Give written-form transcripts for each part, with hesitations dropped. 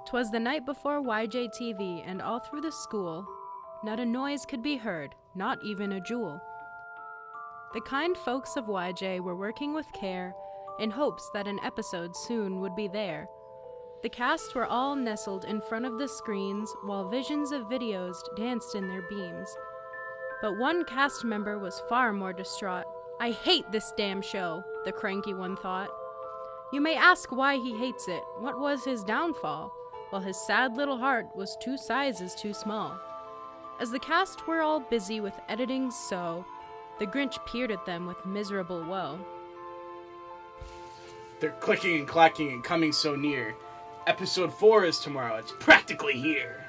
'Twas the night before YJTV, and all through the school, not a noise could be heard, not even a jewel. The kind folks of YJ were working with care, in hopes that an episode soon would be there. The cast were all nestled in front of the screens, while visions of videos danced in their beams. But one cast member was far more distraught. "I hate this damn show," the cranky one thought. You may ask why he hates it. What was his downfall? Well, his sad little heart was 2 sizes too small. As the cast were all busy with editing the Grinch peered at them with miserable woe. They're clicking and clacking and coming so near. Episode 4 is tomorrow. It's practically here.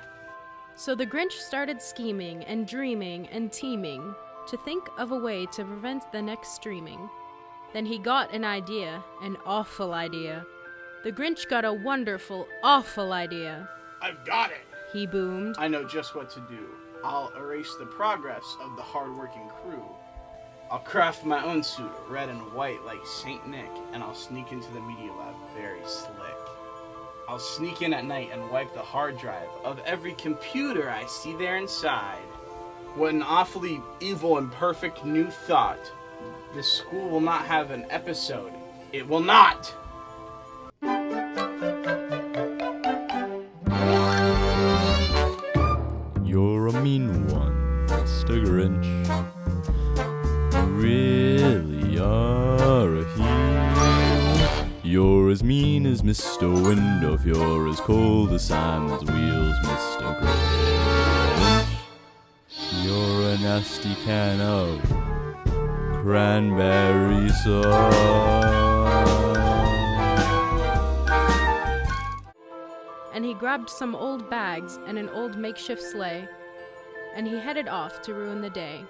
So the Grinch started scheming and dreaming and teaming to think of a way to prevent the next streaming. Then he got an idea, an awful idea. The Grinch got a wonderful, awful idea. I've got it! He boomed. I know just what to do. I'll erase the progress of the hard-working crew. I'll craft my own suit, red and white like Saint Nick, and I'll sneak into the media lab very slick. I'll sneak in at night and wipe the hard drive of every computer I see there inside. What an awfully evil and perfect new thought. This school will not have an episode. It will not! You're a mean one, Mr. Grinch. You really are a heel. You're as mean as Mr. Windorf. You're as cold as Sam's wheels, Mr. Grinch. You're a nasty can of cranberry sauce. And he grabbed some old bags and an old makeshift sleigh, and he headed off to ruin the day.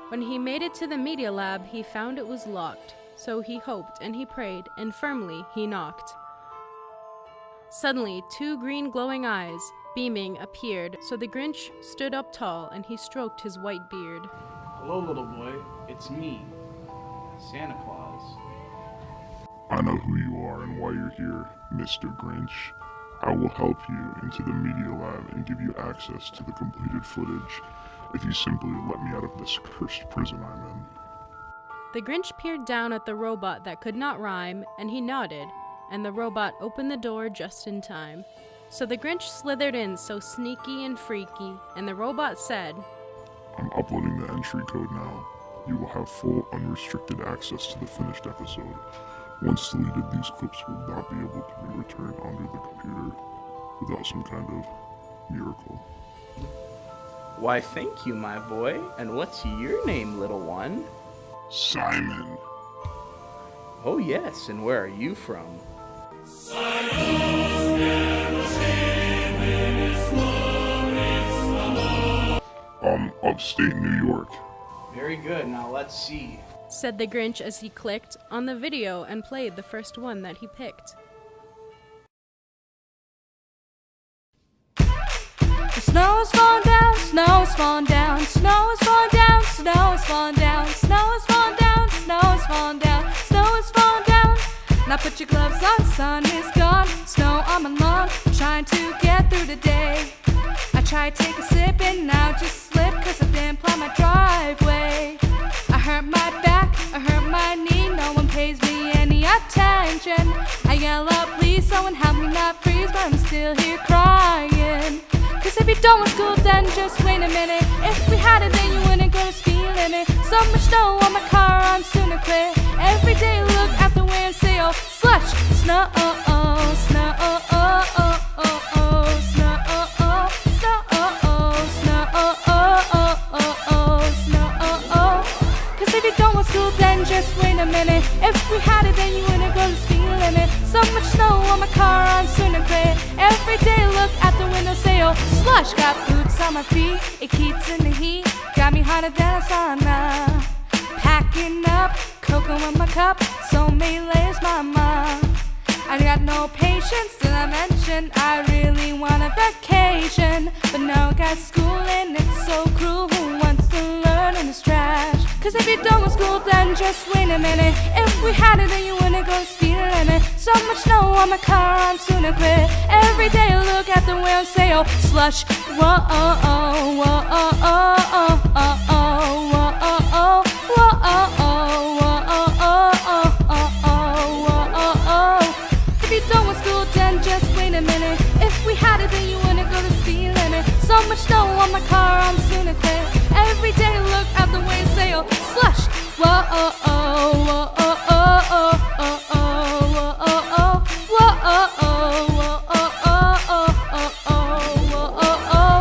When he made it to the media lab, he found it was locked, so he hoped and he prayed, and firmly he knocked. Suddenly, 2 green glowing eyes, beaming, appeared, so the Grinch stood up tall and he stroked his white beard. Hello, little boy. It's me, Santa Claus. I know who you are and why you're here, Mr. Grinch. I will help you into the media lab and give you access to the completed footage if you simply let me out of this cursed prison I'm in. The Grinch peered down at the robot that could not rhyme, and he nodded, and the robot opened the door just in time. So the Grinch slithered in so sneaky and freaky, and the robot said, I'm uploading the entry code now. You will have full unrestricted access to the finished episode. Once deleted, these clips will not be able to be returned onto the computer without some kind of miracle. Why, thank you, my boy. And what's your name, little one? Simon. Oh, yes, and where are you from? Upstate New York. Very good, now let's see. said the Grinch as he clicked on the video and played the first one that he picked. The snow is falling down, snow is falling down, snow is falling down, snow is falling down, snow is falling down, snow is falling down, snow is falling down. Now put your gloves on, sun is gone, snow on my lawn, trying to get through try to take a sip and now just slip, cause I didn't plow my driveway. I hurt my back, I hurt my knee, no one pays me any attention. I yell out, please, someone help me not freeze, but I'm still here crying. Cause if you're done with school, then just wait a minute. If we had it, then you wouldn't go to speed limit. So much snow on my car, I'm soon to quit. Every day look out the window and say, oh, slush, snow, oh, oh, snow, oh, oh, oh, oh, oh, snow, oh, oh, snow, oh, oh, snow, oh, oh, oh, oh, oh, snow, oh, oh. Cause if you're done with school, then just wait a minute. If we had it, then you wouldn't go to speed limit. So much snow on my car, I'm soon to quit. Every day look out the window, say, oh, slush, got boots on my feet, it keeps in the heat, got me hotter than a sauna. Packing up, cocoa in my cup, so many layers, mama. I got no patience, did I mention I really want a vacation? But now I got school and it's so cruel, who wants to learn in this trash? Cause if you're done with school, then just wait a minute. If we had it, then you wouldn't go speed limit. So much snow on my car, I'm soon to quit. Every day I look at the window and say, oh, slush, whoa, oh, oh, whoa, oh, oh, oh, oh, oh, whoa, oh, oh, whoa, oh, oh, whoa, oh, oh, oh, oh, oh, whoa, oh, oh. If you're done with school, then just wait a minute. If we had it, then you wouldn't go to speed limit. So much snow on my car, I'm soon to quit. Every day I look out the window and say, oh, slush, whoa, oh, oh, whoa, oh, oh, oh, oh, oh, whoa, oh, oh, whoa, oh, oh, whoa, oh, oh, oh, oh, whoa, oh, oh.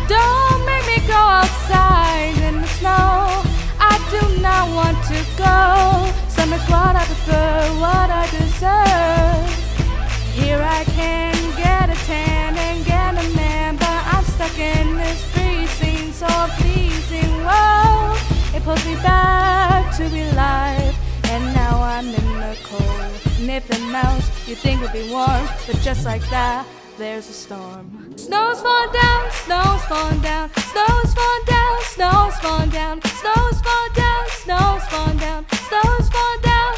Don't make me go outside in the snow. I do not want to go. Summer's what I prefer, what I deserve. Here I can get a tan and get a man, but I'm stuck in this freezing, so pleasing. Whoa, it pulls me back to be live, and now I'm in the cold. And if it melts, you think it'll be warm, but just like that, there's a storm. Snow's falling down, snow's falling down, snow's falling down, snow's falling down, snow's falling down, snow's falling down, snow's falling down.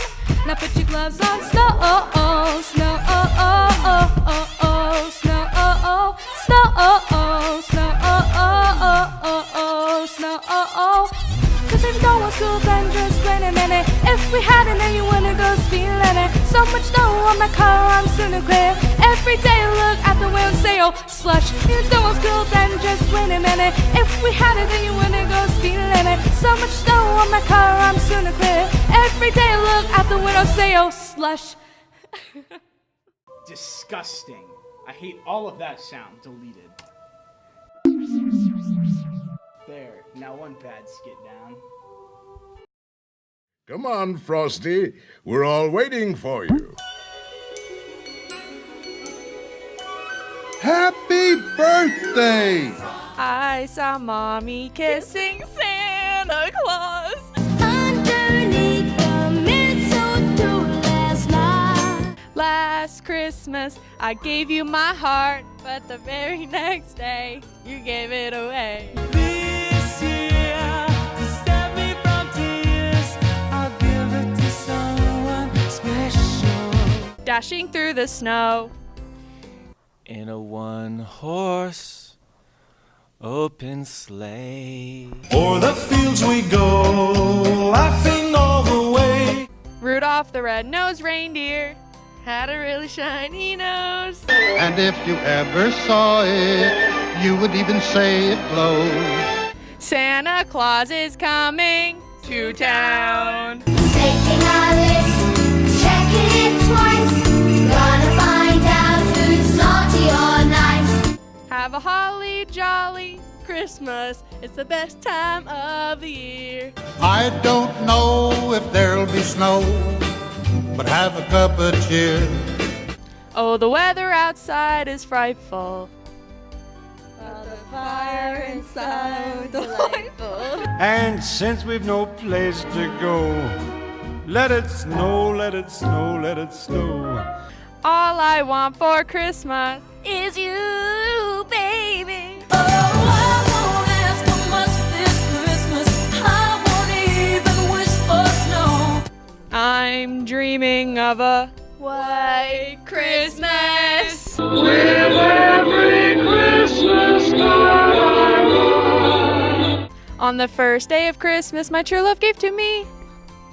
Now put your gloves on, snow, oh, oh, snow, oh, oh, oh, oh, oh, snow, oh, oh, snow, oh, oh, snow, oh, oh, oh, oh, oh, snow, oh, oh. Cause if you don't want school, then just wait a minute. If we had it, then you wouldn't go speed limit. So much snow on my car, I'm soon to quit. Every day I look out the window and say, oh, slush, you don't want school, then just wait a minute. If we had it, then you wouldn't go speed limit. So much snow on my car, I'm soon to quit. Every day I look out the window and say, oh, slush. Disgusting. I hate all of that sound. Deleted. There, now one bad skit down. Come on, Frosty. We're all waiting for you. Happy birthday! I saw Mommy kissing Santa Claus. Underneath the mistletoe last night. Last Christmas, I gave you my heart, but the very next day, you gave it away. This year, to save me from tears, I'll give it to someone special. Dashing through the snow. In a one-horse open sleigh. O'er the fields we go, laughing all the way. Rudolph the red-nosed reindeer had a really shiny nose. And if you ever saw it, you would even say it glows. Santa Claus is coming to town. Taking our list, checking it twice. Gonna find out who's naughty or nice. Have a holly jolly Christmas. It's the best time of the year. I don't know if there'll be snow, but have a cup of cheer. Oh, the weather outside is frightful. The fire inside delightful. And since we've no place to go, let it snow, let it snow, let it snow. All I want for Christmas Is you, baby. Oh, I won't ask for much this Christmas. I won't even wish for snow. I'm dreaming of a white Christmas. With every Christmas card. On the first day of Christmas, my true love gave to me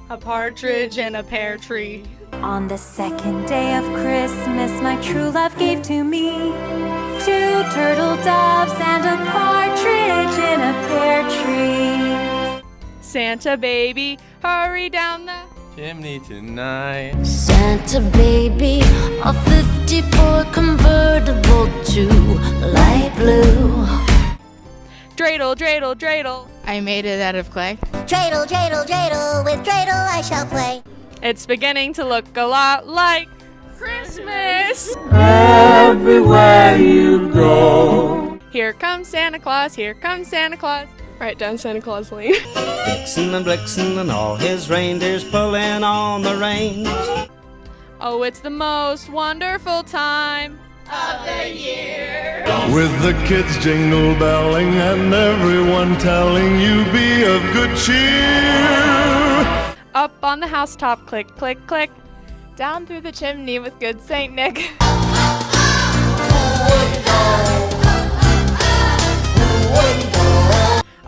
a partridge in a pear tree. On the second day of Christmas, my true love gave to me 2 turtle doves and a partridge in a pear tree. Santa baby, hurry down the Chimney tonight. Santa baby, a 54 convertible to light blue. dreidel, dreidel, dreidel. I made it out of clay. Dreidel, dreidel, dreidel, with dreidel I shall play. It's beginning to look a lot like Christmas. Everywhere you go. Here comes Santa Claus, here comes Santa Claus. Right down Santa Claus Lane. Vixen and Blixen and all his reindeers pulling on the reins. Oh, it's the most wonderful time of the year. With the kids jingle belling and everyone telling you be of good cheer. Up on the housetop, click, click, click. Down through the chimney with good Saint Nick.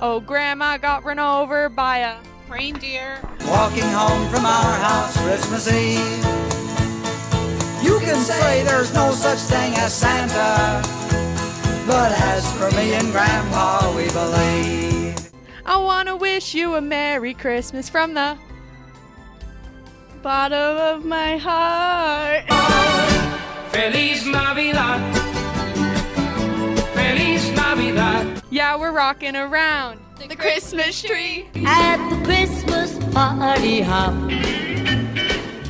Oh, Grandma got run over by a reindeer. Walking home from our house Christmas Eve. You can say there's no such thing as Santa, but as for me and Grandpa, we believe. I wanna wish you a Merry Christmas from the bottom of my heart. Feliz Navidad. Feliz Navidad. Yeah, we're rocking around the Christmas tree. At the Christmas party hop,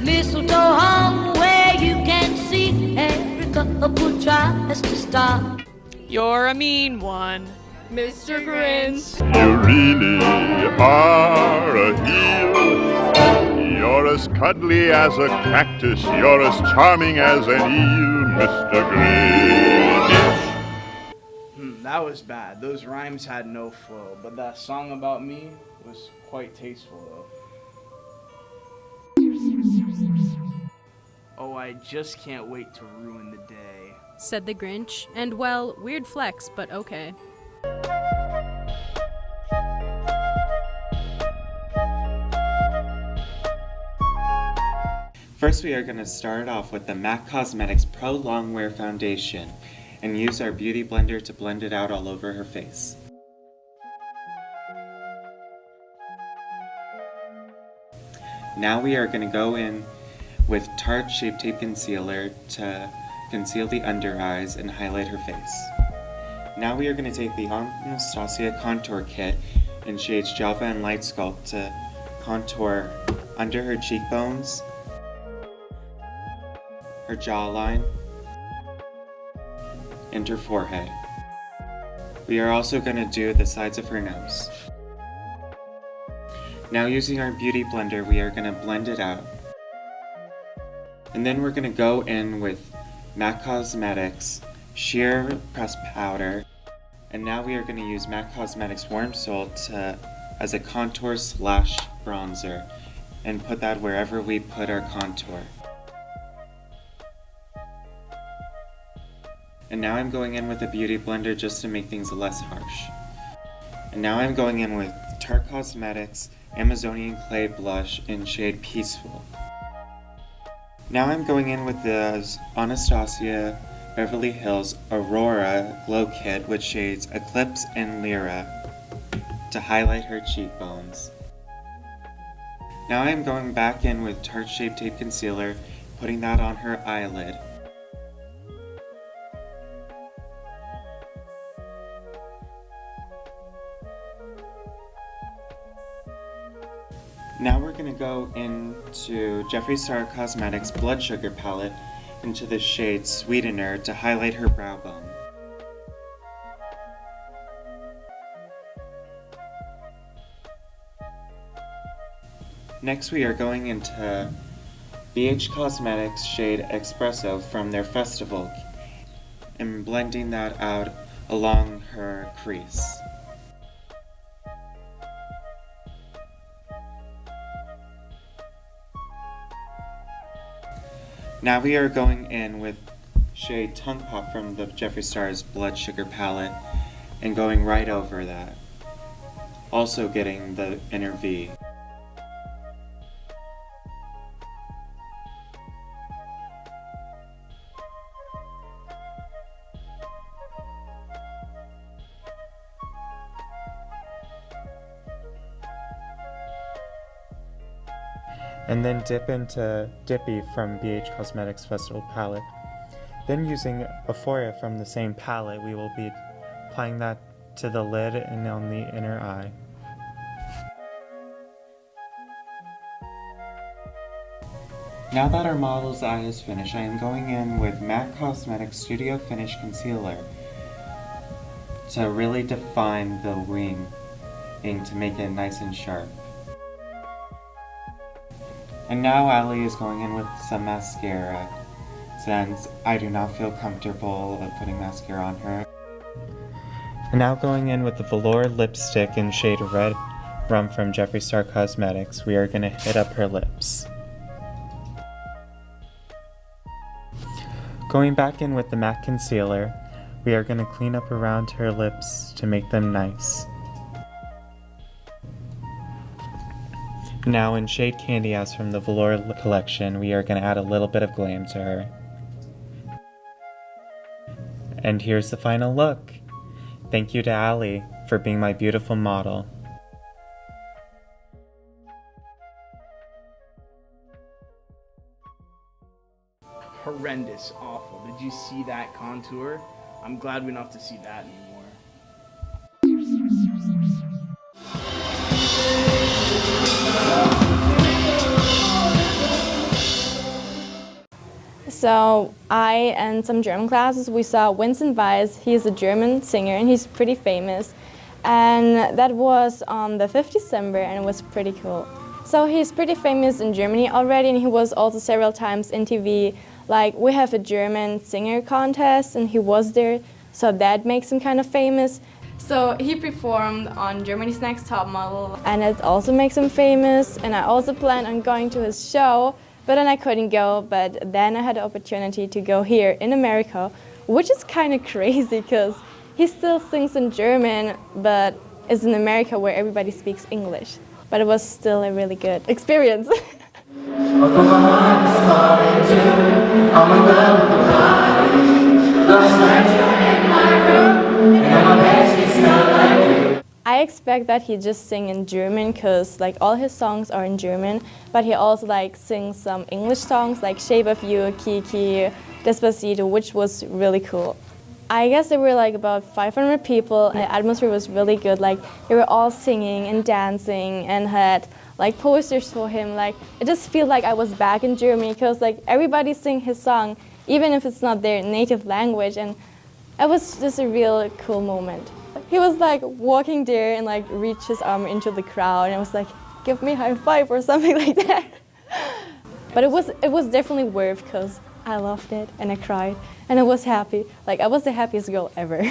mistletoe hung where you can see every couple tries to stop. You're a mean one, Mr. Grinch. You really are a heel. You're as cuddly as a cactus. You're as charming as an eel, Mr. Grinch. That was bad. Those rhymes had no flow, but that song about me was quite tasteful, though. Oh, I just can't wait to ruin the day, said the Grinch, and well, weird flex, but okay. First, we are going to start off with the MAC Cosmetics Pro Longwear Foundation and use our beauty blender to blend it out all over her face. Now we are going to go in with Tarte Shape Tape Concealer to conceal the under eyes and highlight her face. Now we are going to take the Anastasia Contour Kit in shades Java and Light Sculpt to contour under her cheekbones, her jawline, and her forehead. We are also going to do the sides of her nose. Now using our beauty blender, we are going to blend it out. And then we're going to go in with MAC Cosmetics Sheer Pressed Powder. And now we are going to use MAC Cosmetics Warm Soul as a contour slash bronzer and put that wherever we put our contour. And now I'm going in with a beauty blender just to make things less harsh. And now I'm going in with Tarte Cosmetics Amazonian Clay Blush in shade Peaceful. Now I'm going in with the Anastasia Beverly Hills Aurora Glow Kit with shades Eclipse and Lyra to highlight her cheekbones. Now I'm going back in with Tarte Shape Tape Concealer, putting that on her eyelid. Now we're going to go into Jeffree Star Cosmetics Blood Sugar Palette into the shade Sweetener to highlight her brow bone. Next we are going into BH Cosmetics shade Espresso from their Festival and blending that out along her crease. Now we are going in with shade Tongue Pop from the Jeffree Star's Blood Sugar Palette and going right over that, also getting the inner V. And then dip into Dippy from BH Cosmetics Festival palette. Then using Euphoria from the same palette, we will be applying that to the lid and on the inner eye. Now that our model's eye is finished, I am going in with MAC Cosmetics Studio Finish Concealer to really define the wing and to make it nice and sharp. And now Ali is going in with some mascara, since I do not feel comfortable of putting mascara on her. And now going in with the velour lipstick in shade Red Rum from Jeffree Star Cosmetics, we are going to hit up her lips. Going back in with the MAC concealer, we are going to clean up around her lips to make them nice. Now in shade Candy Ass from the Velour collection, we are going to add a little bit of glam to her. And here's the final look. Thank you to Ali for being my beautiful model. Horrendous, awful. Did you see that contour? I'm glad we don't have to see that anymore. So I and some German classes, we saw Vincent Weiss. He's a German singer and he's pretty famous. And that was on the 5th December and it was pretty cool. So he's pretty famous in Germany already and he was also several times in TV. Like we have a German singer contest and he was there, so that makes him kind of famous. So he performed on Germany's Next Top Model and it also makes him famous. And I also planned on going to his show, but then I couldn't go. But then I had the opportunity to go here in America, which is kind of crazy because he still sings in German, but is in America where everybody speaks English. But it was still a really good experience. I expect that he just sing in German because like all his songs are in German, but he also like sings some English songs like Shape of You, Kiki, Despacito, which was really cool. I guess there were like about 500 people and the atmosphere was really good. Like they were all singing and dancing and had like posters for him. Like it just feels like I was back in Germany because like everybody sing his song, even if it's not their native language, and it was just a real cool moment. He was like walking there and like reached his arm into the crowd and it was like, give me a high five or something like that. But it was definitely worth because I loved it and I cried and I was happy. Like I was the happiest girl ever.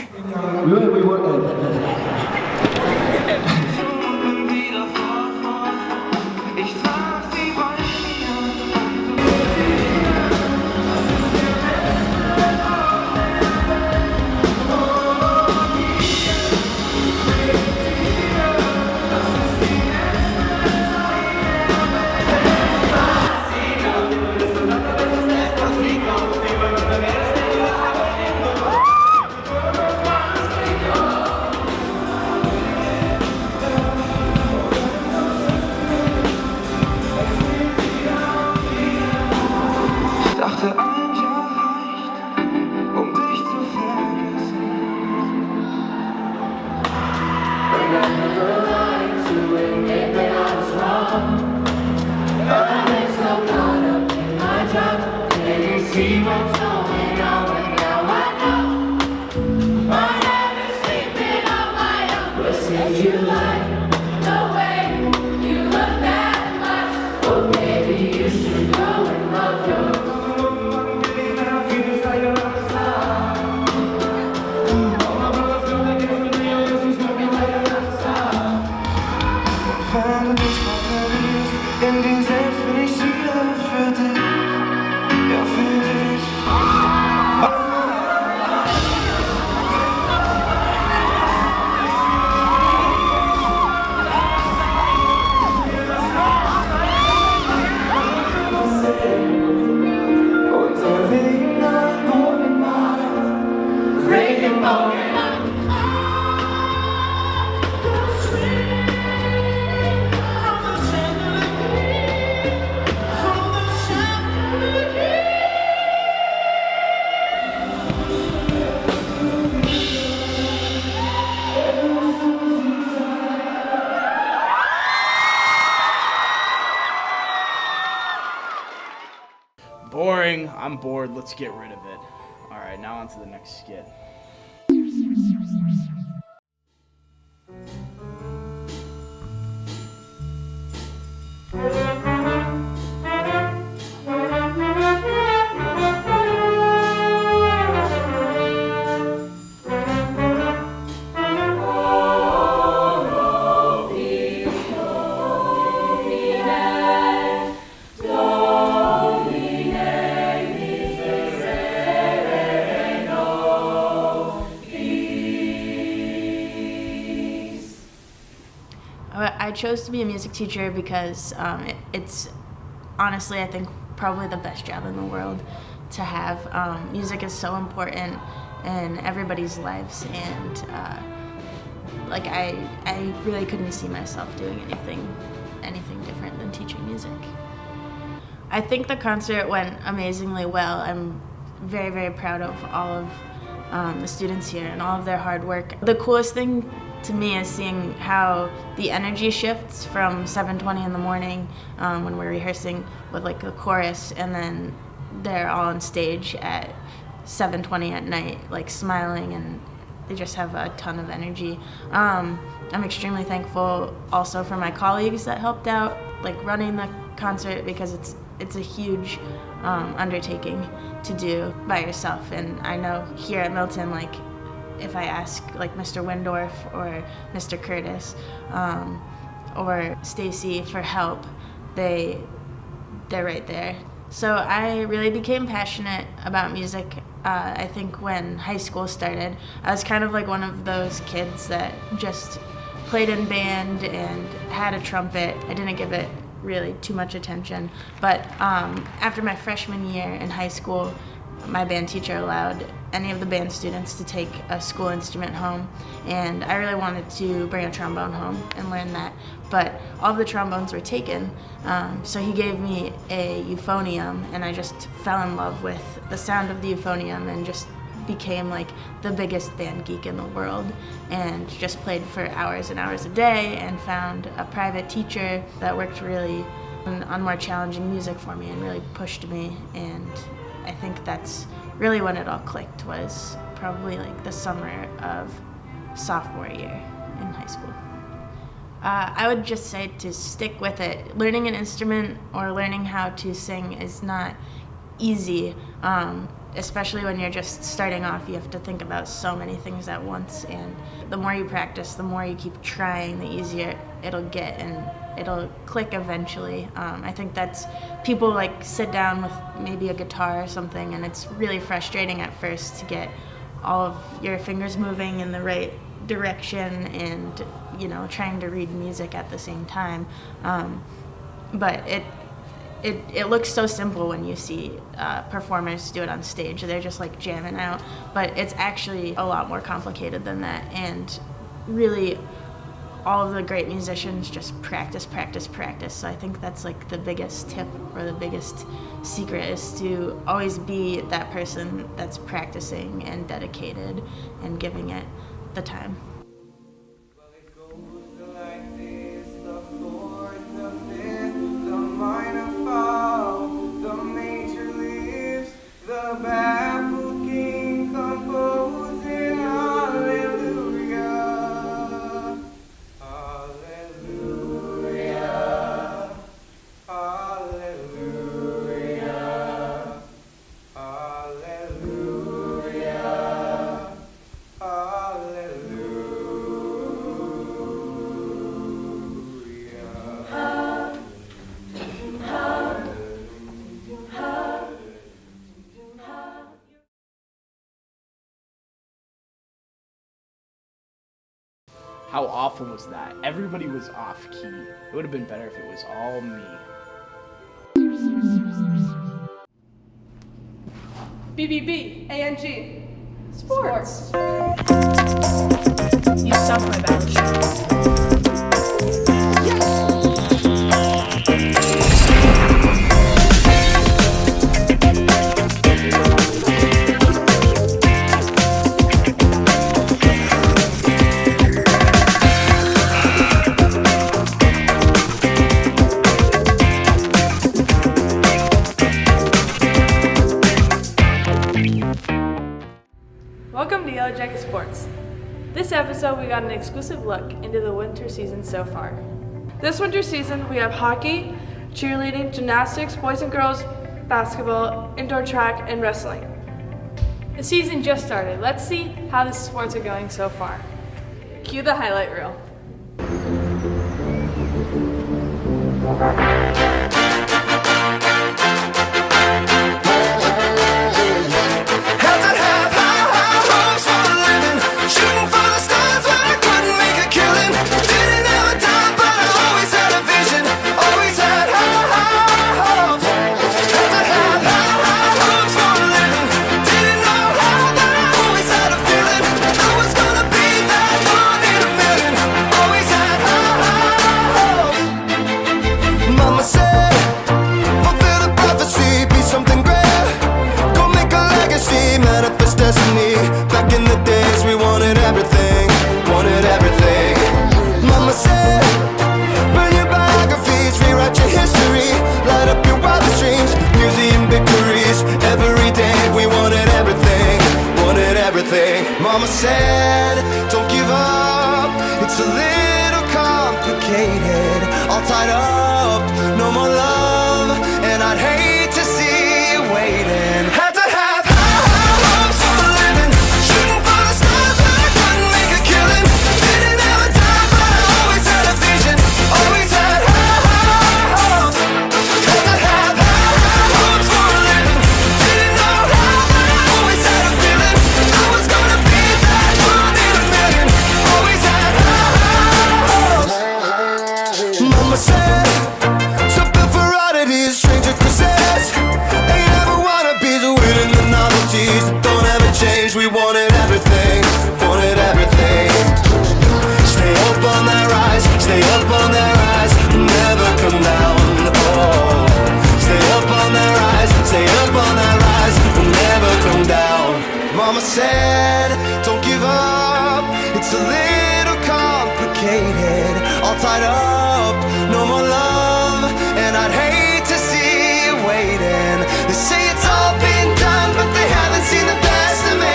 Boring. I'm bored. Let's get rid of it. All right, now on to the next skit. I chose to be a music teacher because it's honestly, I think, probably the best job in the world to have. Music is so important in everybody's lives, and like I really couldn't see myself doing anything different than teaching music. I think the concert went amazingly well. I'm very, very proud of all of the students here and all of their hard work. The coolest thing to me is seeing how the energy shifts from 7:20 in the morning when we're rehearsing with like the chorus, and then they're all on stage at 7:20 at night, like smiling, and they just have a ton of energy. I'm extremely thankful also for my colleagues that helped out, like running the concert, because it's a huge undertaking to do by yourself. And I know here at Milton, like, if I ask like Mr. Windorf or Mr. Curtis or Stacy for help, they're right there. So I really became passionate about music. I think when high school started, I was kind of like one of those kids that just played in band and had a trumpet. I didn't give it really too much attention. But after my freshman year in high school, my band teacher allowed any of the band students to take a school instrument home, and I really wanted to bring a trombone home and learn that, but all of the trombones were taken, so he gave me a euphonium, and I just fell in love with the sound of the euphonium and just became like the biggest band geek in the world, and just played for hours and hours a day, and found a private teacher that worked really on more challenging music for me and really pushed me. And I think that's really when it all clicked, was probably like the summer of sophomore year in high school. I would just say to stick with it. Learning an instrument or learning how to sing is not easy, especially when you're just starting off. You have to think about so many things at once, and the more you practice, the more you keep trying, the easier it'll get, and it'll click eventually. I think that's, people like sit down with maybe a guitar or something, and it's really frustrating at first to get all of your fingers moving in the right direction and, you know, trying to read music at the same time. But it looks so simple when you see performers do it on stage. They're just like jamming out, but it's actually a lot more complicated than that. And really, all of the great musicians just practice, practice, practice. So I think that's like the biggest tip, or the biggest secret, is to always be that person that's practicing and dedicated and giving it the time. How awful was that? Everybody was off key. It would have been better if it was all me. BBB, ANG. Sports. You suck, my bench. Welcome to Yellow Jacket Sports. This episode, we got an exclusive look into the winter season so far. This winter season, we have hockey, cheerleading, gymnastics, boys and girls basketball, indoor track, and wrestling. The season just started. Let's see how the sports are going so far. Cue the highlight reel. Mama said, don't give up, it's a little complicated. All tied up, no more love, and I'd hate to see you waiting. Had to have high hopes for a living, shooting for the stars when I couldn't make a killing. Didn't have a dime, but I always had a vision, always had high hopes. Had to have high hopes for a living, didn't know how, but I always had a feeling I was gonna be that one in a million. Always had high hopes. Mama said, something for oddities, stranger cruises. Ain't ever wannabes, winning the novelties that don't ever change. We wanted everything, wanted everything. Stay up on that rise, stay up on that rise, never come down. Oh, stay up on that rise, stay up on that rise, never come down. Mama said, don't give up, it's a little complicated. All tied up, no more love, and I'd hate to see you waiting. They say it's all been done, but they haven't seen the best of me.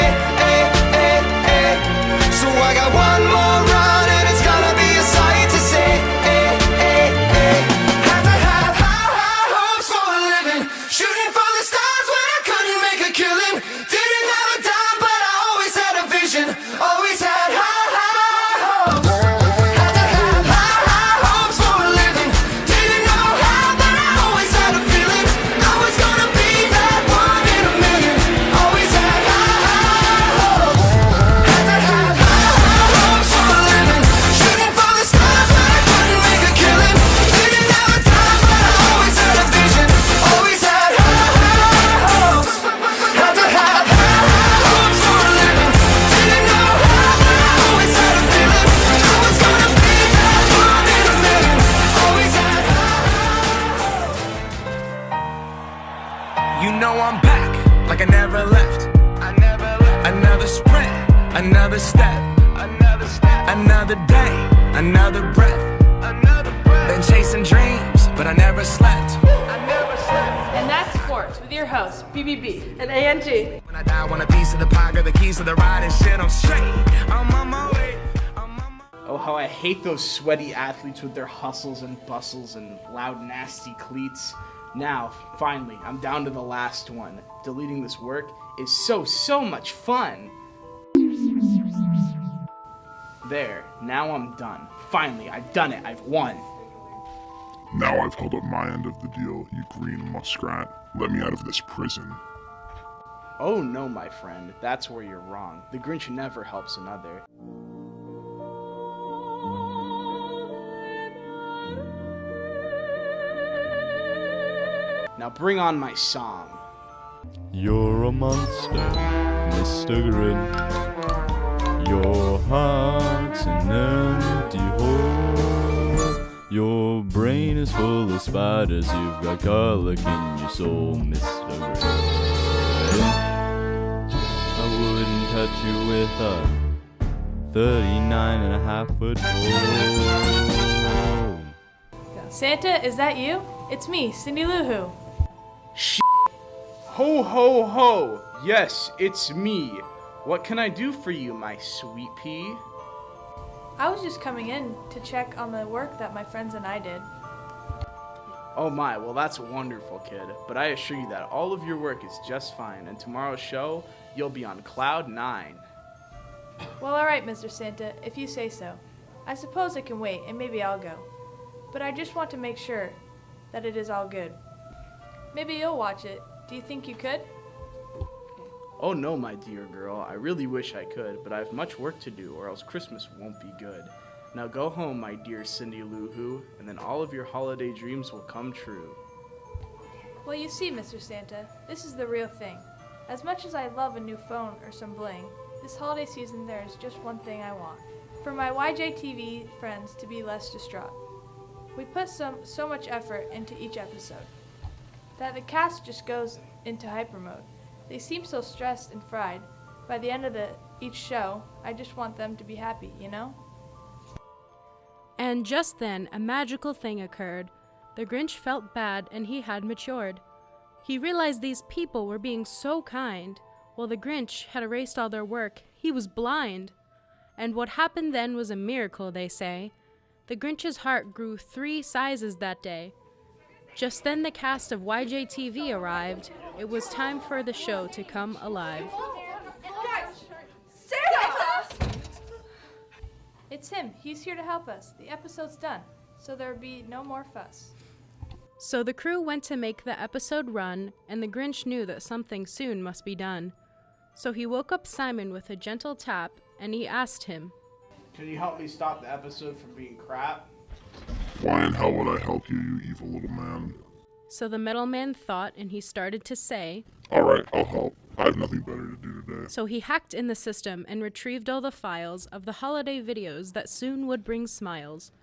So I got one more run, and it's gonna be a sight to see. Had to have high hopes for a living, shooting for the stars when I couldn't make a killing. Didn't have a dime, but I always had a vision, always had high hopes. Had to have high hopes for a living, didn't know how, but I always had a feeling I was gonna be that one in a million. Always had high hopes. Had to have high hopes for a living, shooting for the stars when I couldn't make a killing. Didn't have a dime, but I always had a vision, always had high hopes. Had to have high hopes for a living, didn't know how, but I always had a feeling I was gonna be that one in a million. Always had high hopes. You know I'm back, like I never left. Another sprint, another step, another day, another breath. Been chasing dreams, but I never slept. And that's sports with your hosts, BBB and ANG. When I die, I want a piece of the pie, got the keys to the ride and shit. I'm straight. I'm on my way. Oh, how I hate those sweaty athletes with their hustles and bustles and loud, nasty cleats. Now, finally, I'm down to the last one. Deleting this work is so much fun. There, now I'm done. Finally, I've done it. I've won. Now I've held up my end of the deal, you green muskrat. Let me out of this prison. Oh no, my friend, that's where you're wrong. The Grinch never helps another. Now bring on my song. You're a monster. Mr. Grinch. Your heart's an empty hole. Your brain is full of spiders. You've got garlic in your soul, Mr. Grinch. I wouldn't touch you with a 39.5-foot pole. Santa, is that you? It's me, Cindy Lou Who. Ho, ho, ho! Yes, it's me. What can I do for you, my sweet pea? I was just coming in to check on the work that my friends and I did. Oh my, well that's wonderful, kid. But I assure you that all of your work is just fine, and tomorrow's show, you'll be on cloud 9. Well, alright, Mr. Santa, if you say so. I suppose it can wait, and maybe I'll go. But I just want to make sure that it is all good. Maybe you'll watch it. Do you think you could? Oh no, my dear girl, I really wish I could, but I have much work to do, or else Christmas won't be good. Now go home, my dear Cindy Lou Who, and then all of your holiday dreams will come true. Well, you see, Mr. Santa, this is the real thing. As much as I love a new phone or some bling, this holiday season there is just one thing I want. For my YJTV friends to be less distraught. We put so much effort into each episode that the cast just goes into hyper mode. They seem so stressed and fried. By the end of each show, I just want them to be happy, you know? And just then, a magical thing occurred. The Grinch felt bad and he had matured. He realized these people were being so kind. While the Grinch had erased all their work, he was blind. And what happened then was a miracle, they say. The Grinch's heart grew 3 sizes that day. Just then the cast of YJTV arrived. It was time for the show to come alive. Santa! It's him. He's here to help us. The episode's done, so there'll be no more fuss. So the crew went to make the episode run, and the Grinch knew that something soon must be done. So he woke up Simon with a gentle tap, and he asked him, Can you help me stop the episode from being crap? Why and how would I help you, you evil little man? So the metal man thought, and he started to say, Alright, I'll help. I have nothing better to do today. So he hacked in the system and retrieved all the files of the holiday videos that soon would bring smiles.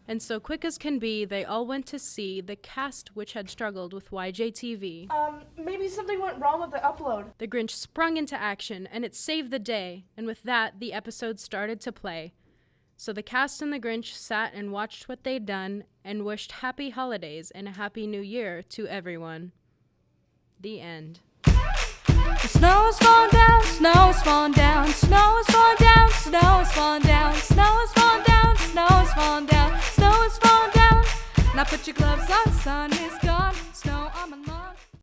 And so quick as can be, they all went to see the cast which had struggled with YJTV. Maybe something went wrong with the upload. The Grinch sprung into action, and it saved the day, and with that, the episode started to play. So the cast and the Grinch sat and watched what they'd done, and wished happy holidays and a happy new year to everyone. The end. The snow is falling down, snow is falling down, snow is falling down, snow is falling down, snow is falling down, snow is falling down, snow is falling down. Now put your gloves on, son.